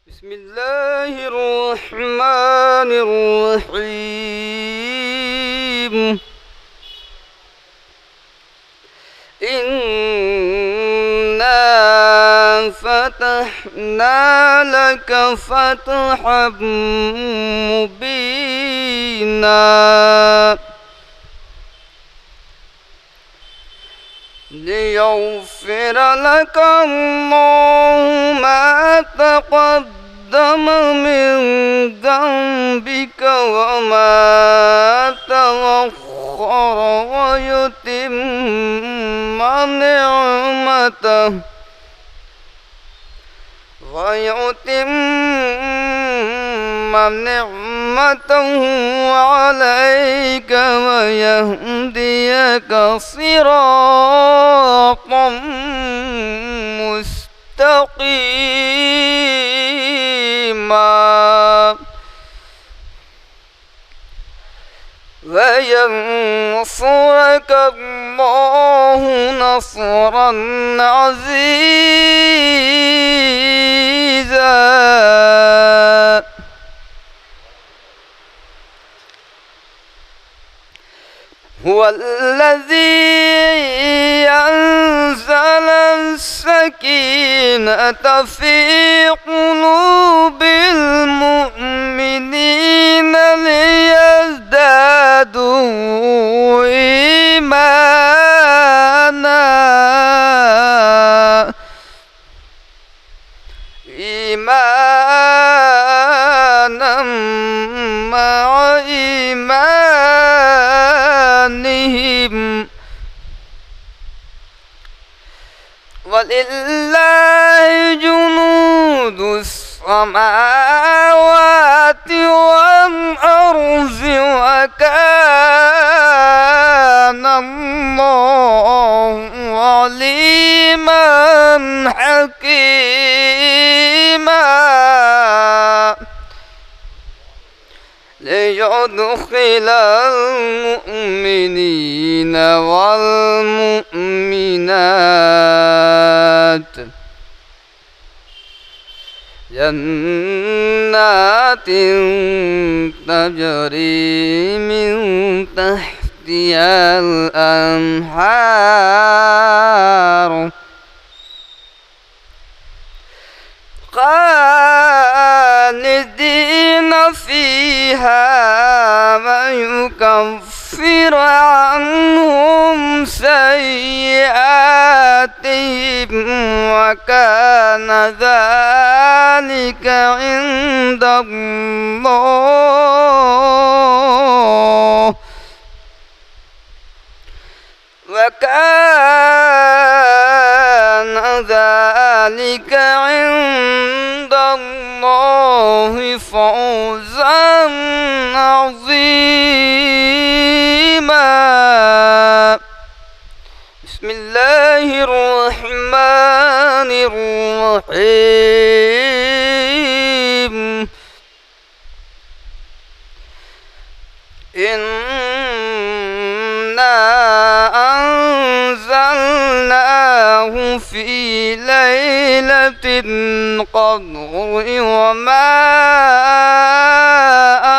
بسم الله الرحمن الرحيم. إنا فتحنا لك فتحا مبينا ليغفر لك الله ما تقدم من ذنبك وما تأخر ويتم نعمته عليك ويهديك صراطا مستقيما وينصرك الله نصرا عزيزا. هو الذي أنزل السكينة في قلوب المؤمنين ليزدادوا إيمانا مع إيمانهم ولله جنود السماوات والأرض وكان الله عليما حكيما ليدخل المؤمنين والمؤمنات جنات تجري من تحتها الأنهار خالدين فيها ويكفر عنهم سيئاتهم وكان ذلك عند الله فوزا عظيما. بسم الله الرحمن الرحيم. إنا أنزلناه في ليلة القدر وما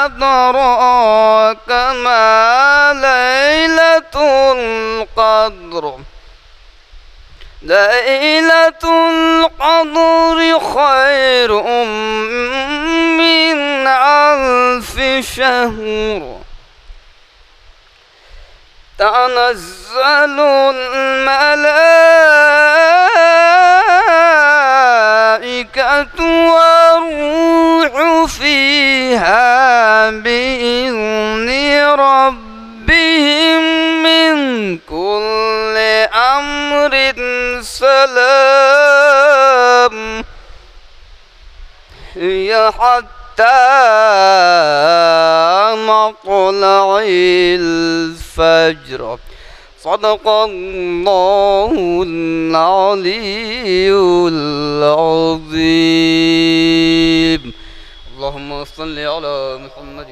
أدراك ما ليلة القدر. ليلة القدر خير من ألف شهر. تنزل الملائكة والروح فيها بإذن ربهم من كل أمر سلام هي حتى مطلع الفجر. صدق الله العلي العظيم. اللهم صل على محمد